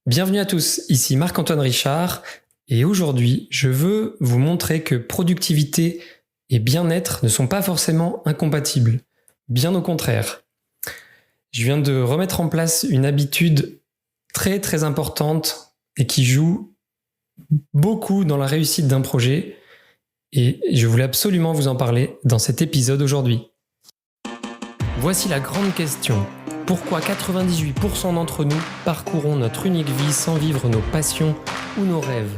Bienvenue à tous, ici Marc-Antoine Richard et aujourd'hui je veux vous montrer que productivité et bien-être ne sont pas forcément incompatibles, bien au contraire. Je viens de remettre en place une habitude très très importante et qui joue beaucoup dans la réussite d'un projet et je voulais absolument vous en parler dans cet épisode aujourd'hui. Voici la grande question. Pourquoi 98% d'entre nous parcourons notre unique vie sans vivre nos passions ou nos rêves ?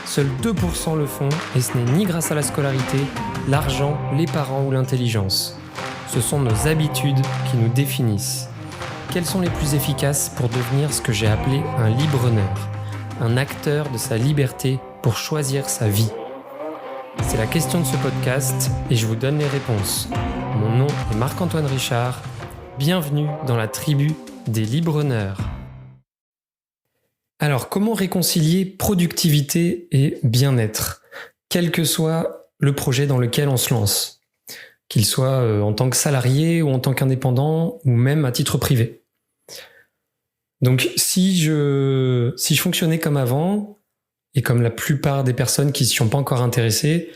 Seuls 2% le font et ce n'est ni grâce à la scolarité, l'argent, les parents ou l'intelligence. Ce sont nos habitudes qui nous définissent. Quelles sont les plus efficaces pour devenir ce que j'ai appelé un libre-preneur, un acteur de sa liberté pour choisir sa vie ? C'est la question de ce podcast et je vous donne les réponses. Mon nom est Marc-Antoine Richard. Bienvenue dans la tribu des libre-preneurs. Alors, comment réconcilier productivité et bien-être, quel que soit le projet dans lequel on se lance, qu'il soit en tant que salarié ou en tant qu'indépendant ou même à titre privé. Donc, si je fonctionnais comme avant et comme la plupart des personnes qui ne s'y sont pas encore intéressées,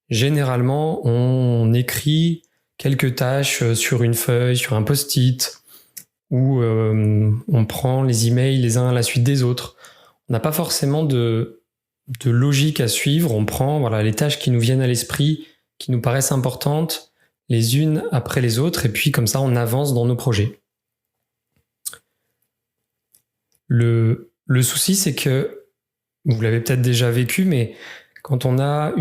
généralement, on écrit quelques tâches sur une feuille, sur un post-it, où on prend les emails les uns à la suite des autres. On n'a pas forcément de logique à suivre. On prend les tâches qui nous viennent à l'esprit, qui nous paraissent importantes, les unes après les autres, et puis comme ça, on avance dans nos projets. Le souci, c'est que, vous l'avez peut-être déjà vécu, mais quand on a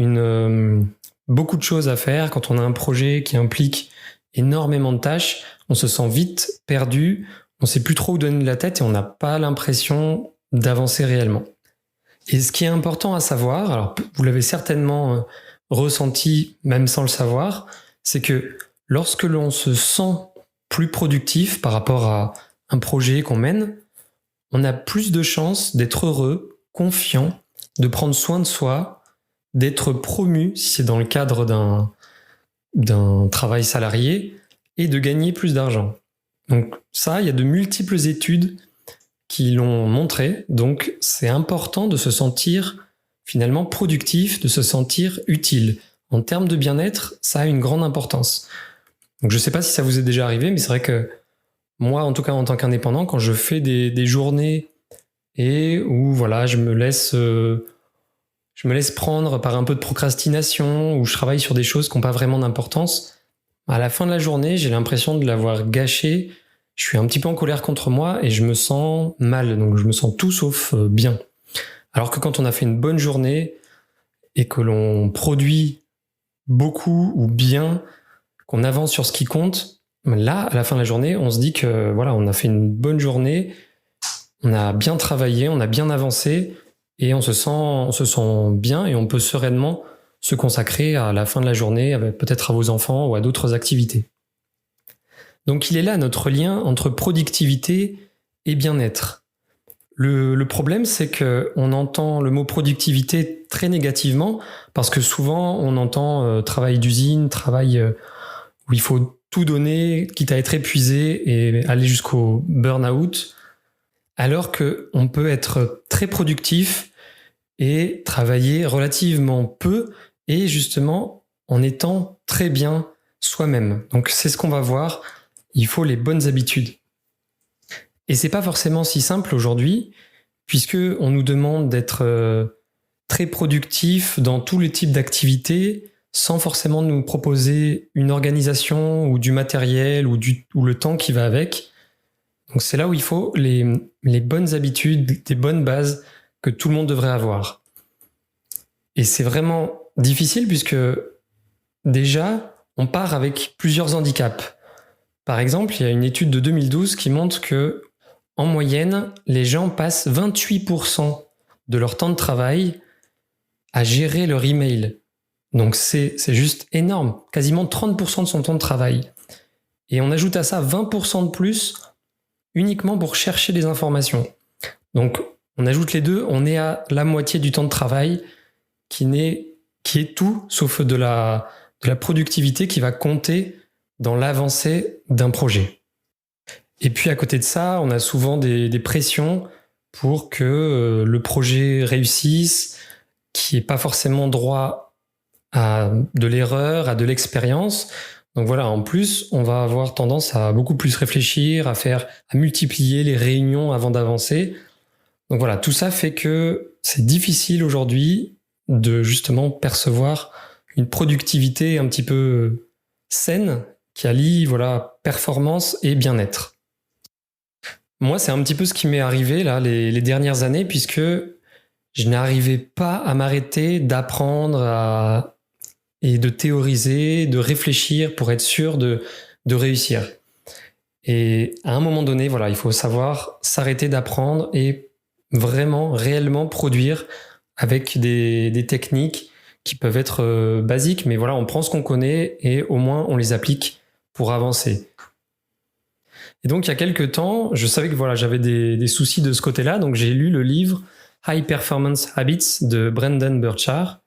beaucoup de choses à faire, quand on a un projet qui implique énormément de tâches, on se sent vite perdu, on ne sait plus trop où donner de la tête et on n'a pas l'impression d'avancer réellement. Et ce qui est important à savoir, alors vous l'avez certainement ressenti même sans le savoir, c'est que lorsque l'on se sent plus productif par rapport à un projet qu'on mène, on a plus de chances d'être heureux, confiant, de prendre soin de soi, d'être promu, si c'est dans le cadre d'un travail salarié, et de gagner plus d'argent. Donc ça, il y a de multiples études qui l'ont montré, donc c'est important de se sentir finalement productif, de se sentir utile. En termes de bien-être, ça a une grande importance. Donc je ne sais pas si ça vous est déjà arrivé, mais c'est vrai que moi, en tout cas en tant qu'indépendant, quand je fais des journées et où je me laisse prendre par un peu de procrastination, où je travaille sur des choses qui n'ont pas vraiment d'importance, à la fin de la journée, j'ai l'impression de l'avoir gâché. Je suis un petit peu en colère contre moi et je me sens mal, donc je me sens tout sauf bien. Alors que quand on a fait une bonne journée et que l'on produit beaucoup ou bien, qu'on avance sur ce qui compte, là, à la fin de la journée, on se dit que on a fait une bonne journée, on a bien travaillé, on a bien avancé, et on se sent bien et on peut sereinement se consacrer à la fin de la journée, peut-être à vos enfants ou à d'autres activités. Donc il est là notre lien entre productivité et bien-être. Le problème, c'est qu'on entend le mot productivité très négativement parce que souvent on entend travail d'usine, travail où il faut tout donner, quitte à être épuisé et aller jusqu'au burn-out, alors qu'on peut être très productif et travailler relativement peu et justement en étant très bien soi-même. Donc c'est ce qu'on va voir, il faut les bonnes habitudes. Et c'est pas forcément si simple aujourd'hui, puisque on nous demande d'être très productif dans tous les types d'activités, sans forcément nous proposer une organisation ou du matériel ou le temps qui va avec. Donc c'est là où il faut les bonnes habitudes, des bonnes bases que tout le monde devrait avoir. Et c'est vraiment difficile puisque déjà, on part avec plusieurs handicaps. Par exemple, il y a une étude de 2012 qui montre que, en moyenne, les gens passent 28% de leur temps de travail à gérer leur email. Donc c'est juste énorme, quasiment 30% de son temps de travail. Et on ajoute à ça 20% de plus uniquement pour chercher des informations. Donc on ajoute les deux, on est à la moitié du temps de travail qui est tout sauf de la productivité qui va compter dans l'avancée d'un projet. Et puis à côté de ça, on a souvent des pressions pour que le projet réussisse, qu'il n'y ait pas forcément droit à de l'erreur, à de l'expérience. Donc voilà, en plus, on va avoir tendance à beaucoup plus réfléchir, à multiplier les réunions avant d'avancer. Donc voilà, tout ça fait que c'est difficile aujourd'hui de justement percevoir une productivité un petit peu saine qui allie performance et bien-être. Moi, c'est un petit peu ce qui m'est arrivé là les dernières années, puisque je n'arrivais pas à m'arrêter d'apprendre et de théoriser, de réfléchir pour être sûr de réussir. Et à un moment donné, il faut savoir s'arrêter d'apprendre et vraiment, réellement produire avec des techniques qui peuvent être basiques, mais on prend ce qu'on connaît et au moins on les applique pour avancer. Et donc, il y a quelques temps, je savais que j'avais des soucis de ce côté-là, donc j'ai lu le livre High Performance Habits de Brendon Burchard.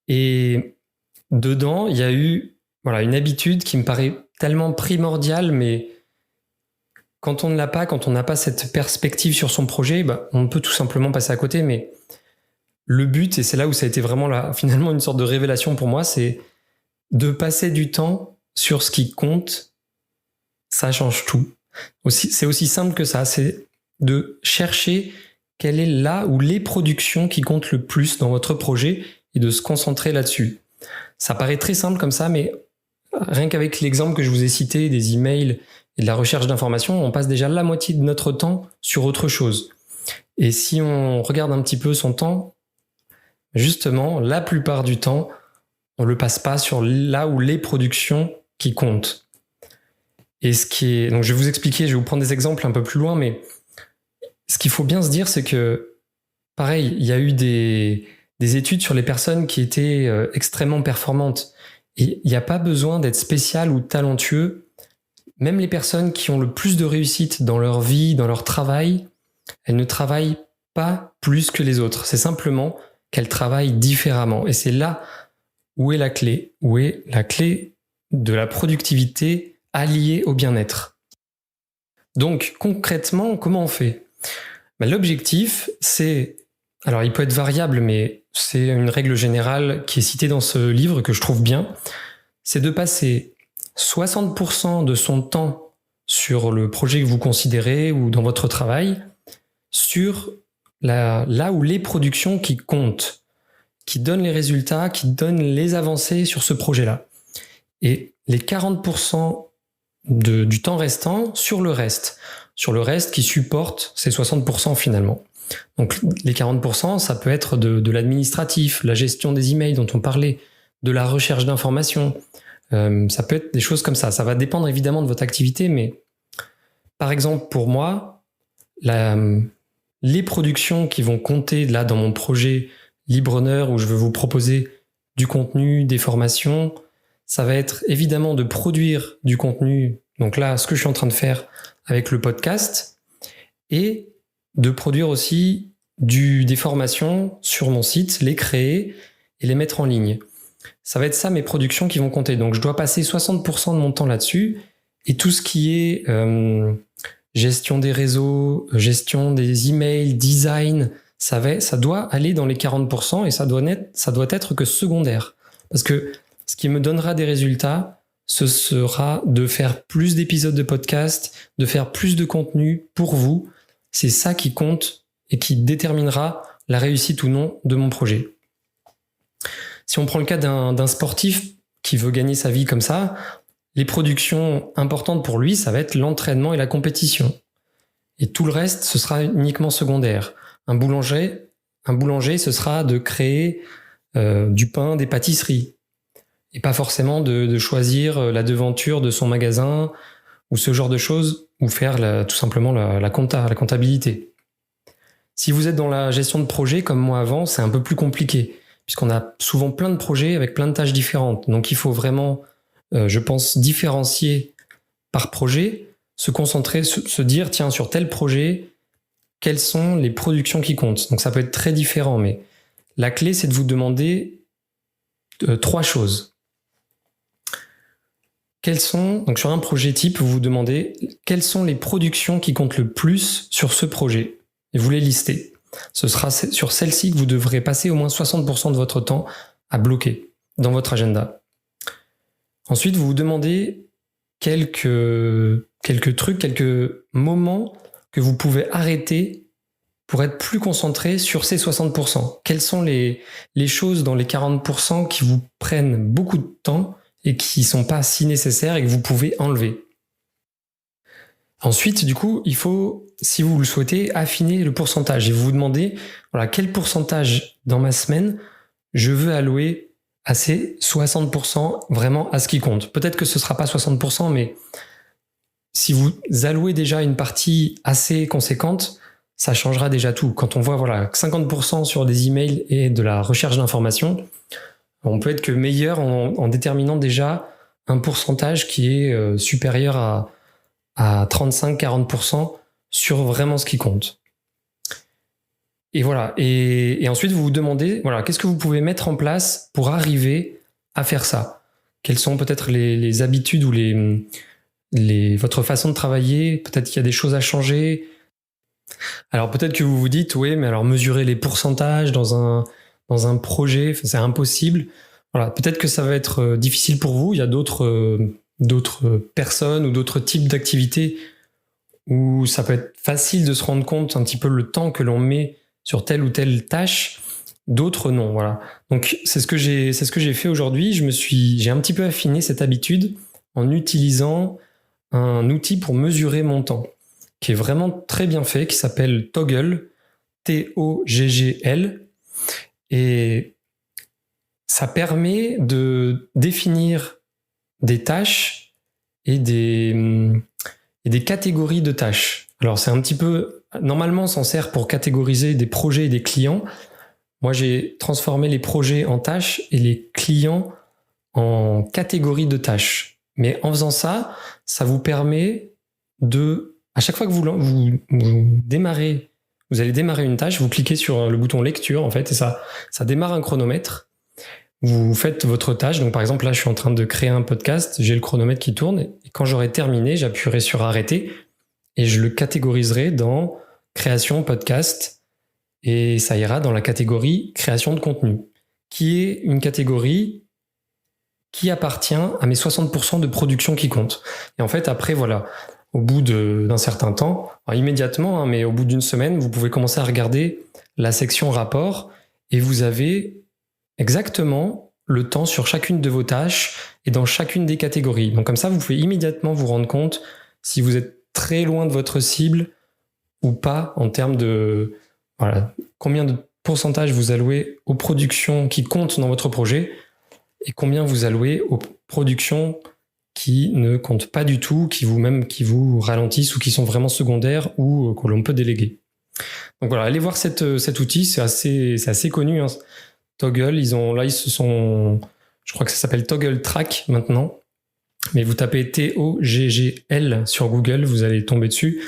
Et dedans, il y a eu une habitude qui me paraît tellement primordiale, mais quand on ne l'a pas, quand on n'a pas cette perspective sur son projet, on peut tout simplement passer à côté. Mais le but, et c'est là où ça a été vraiment finalement une sorte de révélation pour moi, c'est de passer du temps sur ce qui compte. Ça change tout. C'est aussi simple que ça, c'est de chercher quelle est là ou les productions qui comptent le plus dans votre projet et de se concentrer là-dessus. Ça paraît très simple comme ça, mais rien qu'avec l'exemple que je vous ai cité des emails et de la recherche d'informations, on passe déjà la moitié de notre temps sur autre chose. Et si on regarde un petit peu son temps, justement, la plupart du temps, on le passe pas sur là où les productions qui comptent. Et donc je vais vous expliquer, je vais vous prendre des exemples un peu plus loin, mais ce qu'il faut bien se dire, c'est que, pareil, il y a eu des études sur les personnes qui étaient extrêmement performantes. Et il n'y a pas besoin d'être spécial ou talentueux. Même les personnes qui ont le plus de réussite dans leur vie, dans leur travail, elles ne travaillent pas plus que les autres. C'est simplement qu'elles travaillent différemment. Et c'est là où est la clé de la productivité alliée au bien-être. Donc, concrètement, comment on fait ? L'objectif, c'est... Alors, il peut être variable, mais c'est une règle générale qui est citée dans ce livre que je trouve bien. C'est de passer 60% de son temps sur le projet que vous considérez ou dans votre travail, sur là où les productions qui comptent, qui donnent les résultats, qui donnent les avancées sur ce projet-là. Et les 40% du temps restant sur le reste qui supporte ces 60% finalement. Donc les 40%, ça peut être de l'administratif, la gestion des emails dont on parlait, de la recherche d'informations, ça peut être des choses comme ça. Ça va dépendre évidemment de votre activité, mais par exemple pour moi, les productions qui vont compter là dans mon projet Librepreneur où je veux vous proposer du contenu, des formations, ça va être évidemment de produire du contenu, donc là ce que je suis en train de faire avec le podcast, et de produire aussi des formations sur mon site, les créer et les mettre en ligne. Ça va être ça mes productions qui vont compter. Donc je dois passer 60% de mon temps là-dessus, et tout ce qui est gestion des réseaux, gestion des emails, design, ça doit aller dans les 40% et ça doit être que secondaire. Parce que ce qui me donnera des résultats, ce sera de faire plus d'épisodes de podcast, de faire plus de contenu pour vous. C'est ça qui compte et qui déterminera la réussite ou non de mon projet. Si on prend le cas d'un sportif qui veut gagner sa vie comme ça, les productions importantes pour lui, ça va être l'entraînement et la compétition. Et tout le reste, ce sera uniquement secondaire. Un boulanger, ce sera de créer du pain, des pâtisseries. Et pas forcément de choisir la devanture de son magasin ou ce genre de choses, ou faire tout simplement la comptabilité. Si vous êtes dans la gestion de projet comme moi avant, c'est un peu plus compliqué, puisqu'on a souvent plein de projets avec plein de tâches différentes. Donc il faut vraiment, je pense, différencier par projet, se concentrer, se dire, tiens, sur tel projet, quelles sont les productions qui comptent. Donc ça peut être très différent, mais la clé, c'est de vous demander 3 choses. Donc sur un projet type, vous vous demandez quelles sont les productions qui comptent le plus sur ce projet. et vous les listez. Ce sera sur celle-ci que vous devrez passer au moins 60% de votre temps à bloquer dans votre agenda. Ensuite, vous vous demandez quelques trucs, quelques moments que vous pouvez arrêter pour être plus concentré sur ces 60%. Quelles sont les choses dans les 40% qui vous prennent beaucoup de temps et qui ne sont pas si nécessaires et que vous pouvez enlever. Ensuite, du coup, il faut, si vous le souhaitez, affiner le pourcentage et vous vous demandez, voilà, quel pourcentage dans ma semaine je veux allouer à ces 60% vraiment à ce qui compte. Peut-être que ce ne sera pas 60%, mais si vous allouez déjà une partie assez conséquente, ça changera déjà tout. Quand on voit 50% sur des emails et de la recherche d'informations, on peut être que meilleur en déterminant déjà un pourcentage qui est supérieur à 35-40% sur vraiment ce qui compte. Et voilà. Et ensuite, vous vous demandez, qu'est-ce que vous pouvez mettre en place pour arriver à faire ça ? Quelles sont peut-être les habitudes ou votre façon de travailler ? Peut-être qu'il y a des choses à changer. Alors peut-être que vous vous dites, oui, mais alors mesurer les pourcentages dans un projet, c'est impossible. Voilà, peut-être que ça va être difficile pour vous. Il y a d'autres personnes ou d'autres types d'activités où ça peut être facile de se rendre compte un petit peu le temps que l'on met sur telle ou telle tâche. D'autres non, voilà. Donc c'est ce que j'ai fait aujourd'hui. J'ai un petit peu affiné cette habitude en utilisant un outil pour mesurer mon temps, qui est vraiment très bien fait, qui s'appelle Toggl, Toggl, et ça permet de définir des tâches et des catégories de tâches. Alors c'est un petit peu, normalement on s'en sert pour catégoriser des projets et des clients. Moi j'ai transformé les projets en tâches et les clients en catégories de tâches. Mais en faisant ça, ça vous permet à chaque fois que vous démarrez, vous allez démarrer une tâche, vous cliquez sur le bouton lecture en fait, et ça démarre un chronomètre. Vous faites votre tâche. Donc par exemple là, je suis en train de créer un podcast, j'ai le chronomètre qui tourne, et quand j'aurai terminé, j'appuierai sur arrêter et je le catégoriserai dans création podcast, et ça ira dans la catégorie création de contenu, qui est une catégorie qui appartient à mes 60% de production qui compte. Et en fait, après, au bout d'un certain temps, immédiatement, mais au bout d'une semaine, vous pouvez commencer à regarder la section rapport et vous avez exactement le temps sur chacune de vos tâches et dans chacune des catégories. Donc comme ça, vous pouvez immédiatement vous rendre compte si vous êtes très loin de votre cible ou pas en termes de combien de pourcentage vous allouez aux productions qui comptent dans votre projet et combien vous allouez aux productions qui ne comptent pas du tout, qui vous ralentissent ou qui sont vraiment secondaires ou que l'on peut déléguer. Donc voilà, allez voir cet outil, c'est assez connu. Hein. Toggl, je crois que ça s'appelle Toggl Track maintenant, mais vous tapez Toggl sur Google, vous allez tomber dessus.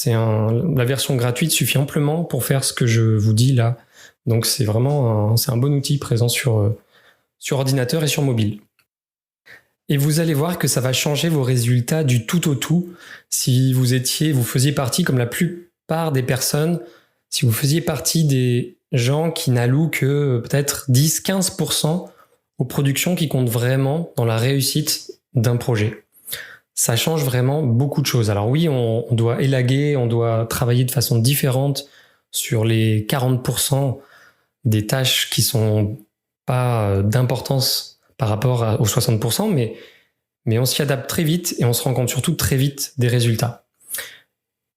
La version gratuite suffit amplement pour faire ce que je vous dis là. Donc c'est vraiment un bon outil présent sur ordinateur et sur mobile. Et vous allez voir que ça va changer vos résultats du tout au tout. Si vous faisiez partie, comme la plupart des personnes, si vous faisiez partie des gens qui n'allouent que peut-être 10-15% aux productions qui comptent vraiment dans la réussite d'un projet. Ça change vraiment beaucoup de choses. Alors oui, on doit élaguer, on doit travailler de façon différente sur les 40% des tâches qui sont pas d'importance par rapport aux 60%, mais on s'y adapte très vite et on se rend compte surtout très vite des résultats.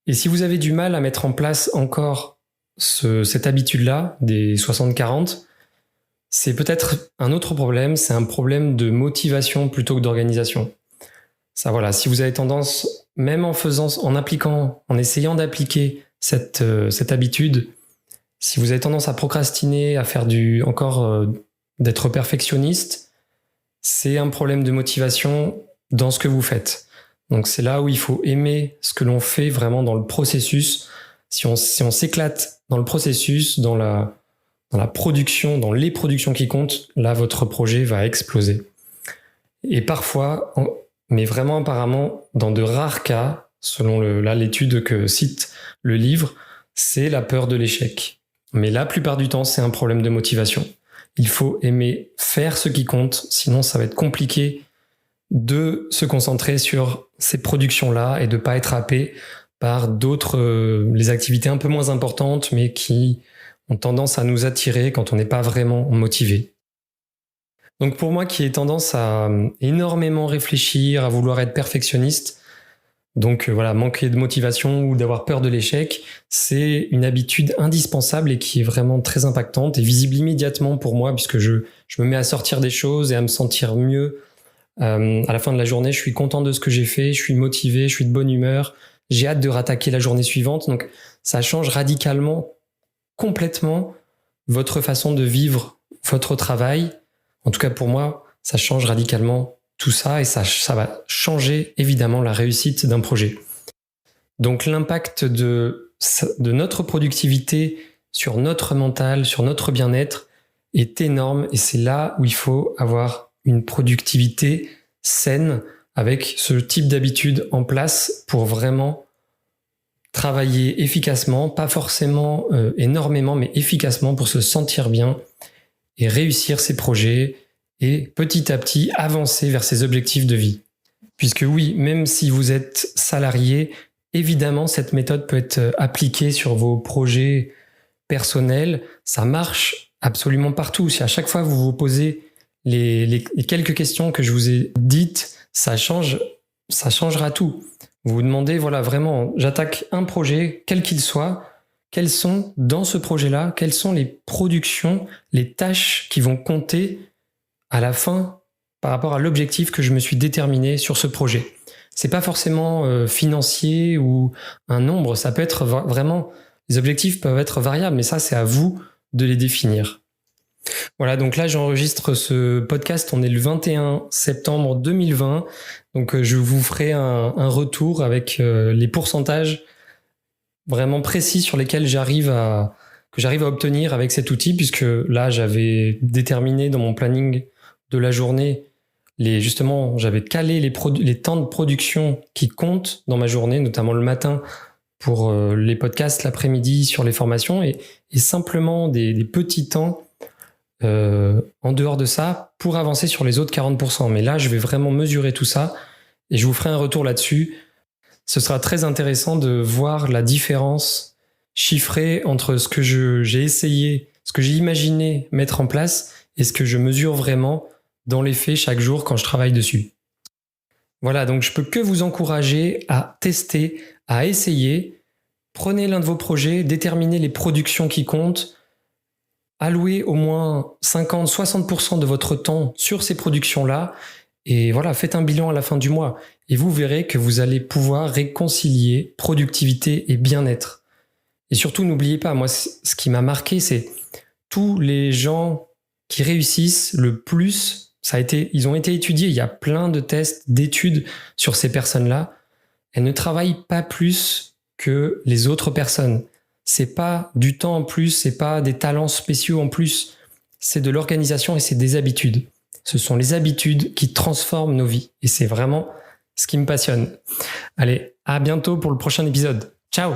Et si vous avez du mal à mettre en place encore cette habitude-là, des 60-40, c'est peut-être un autre problème, c'est un problème de motivation plutôt que d'organisation. Ça, si vous avez tendance, même en essayant d'appliquer cette habitude, si vous avez tendance à procrastiner, à faire d'être perfectionniste, c'est un problème de motivation dans ce que vous faites. Donc c'est là où il faut aimer ce que l'on fait vraiment dans le processus. Si on s'éclate dans le processus, dans la production, dans les productions qui comptent, là votre projet va exploser. Et parfois, mais vraiment apparemment, dans de rares cas, selon l'étude que cite le livre, c'est la peur de l'échec. Mais la plupart du temps, c'est un problème de motivation. Il faut aimer faire ce qui compte, sinon ça va être compliqué de se concentrer sur ces productions-là et de pas être happé par d'autres, les activités un peu moins importantes, mais qui ont tendance à nous attirer quand on n'est pas vraiment motivé. Donc pour moi qui ai tendance à énormément réfléchir, à vouloir être perfectionniste, donc voilà, manquer de motivation ou d'avoir peur de l'échec, c'est une habitude indispensable et qui est vraiment très impactante et visible immédiatement pour moi puisque je me mets à sortir des choses et à me sentir mieux. À la fin de la journée, je suis content de ce que j'ai fait, je suis motivé, je suis de bonne humeur, j'ai hâte de rattaquer la journée suivante. Donc ça change radicalement, complètement votre façon de vivre votre travail. En tout cas pour moi, ça change radicalement tout ça et ça va changer évidemment la réussite d'un projet. Donc l'impact de notre productivité sur notre mental, sur notre bien-être est énorme et c'est là où il faut avoir une productivité saine avec ce type d'habitude en place pour vraiment travailler efficacement, pas forcément énormément, mais efficacement pour se sentir bien et réussir ses projets et petit à petit avancer vers ses objectifs de vie. Puisque oui, même si vous êtes salarié, évidemment, cette méthode peut être appliquée sur vos projets personnels. Ça marche absolument partout. Si à chaque fois vous vous posez les quelques questions que je vous ai dites, ça changera tout. Vous vous demandez, voilà, vraiment, j'attaque un projet, quel qu'il soit, quelles sont, dans ce projet-là, quelles sont les productions, les tâches qui vont compter à la fin par rapport à l'objectif que je me suis déterminé sur ce projet. C'est pas forcément financier ou un nombre, ça peut être vraiment, les objectifs peuvent être variables, mais ça, c'est à vous de les définir. Voilà, donc là, j'enregistre ce podcast, on est le 21 septembre 2020, donc je vous ferai un retour avec les pourcentages vraiment précis sur lesquels j'arrive à obtenir avec cet outil, puisque là, j'avais déterminé dans mon planning de la journée, j'avais calé les temps de production qui comptent dans ma journée, notamment le matin pour les podcasts, l'après-midi sur les formations, et simplement des petits temps en dehors de ça pour avancer sur les autres 40%. Mais là, je vais vraiment mesurer tout ça et je vous ferai un retour là-dessus. Ce sera très intéressant de voir la différence chiffrée entre ce que j'ai essayé, ce que j'ai imaginé mettre en place et ce que je mesure vraiment dans les faits chaque jour quand je travaille dessus. Voilà, donc je peux que vous encourager à tester, à essayer. Prenez l'un de vos projets, déterminez les productions qui comptent, allouez au moins 50-60% de votre temps sur ces productions-là et voilà, faites un bilan à la fin du mois et vous verrez que vous allez pouvoir réconcilier productivité et bien-être. Et surtout, n'oubliez pas, moi, ce qui m'a marqué, c'est tous les gens qui réussissent le plus, ils ont été étudiés, il y a plein de tests, d'études sur ces personnes-là. Elles ne travaillent pas plus que les autres personnes. C'est pas du temps en plus, c'est pas des talents spéciaux en plus, c'est de l'organisation et c'est des habitudes. Ce sont les habitudes qui transforment nos vies et c'est vraiment ce qui me passionne. Allez, à bientôt pour le prochain épisode. Ciao!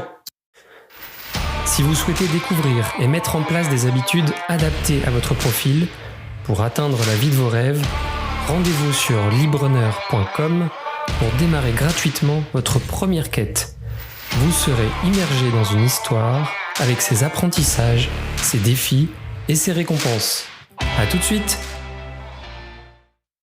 Si vous souhaitez découvrir et mettre en place des habitudes adaptées à votre profil pour atteindre la vie de vos rêves, rendez-vous sur libreneur.com pour démarrer gratuitement votre première quête. Vous serez immergé dans une histoire avec ses apprentissages, ses défis et ses récompenses. À tout de suite!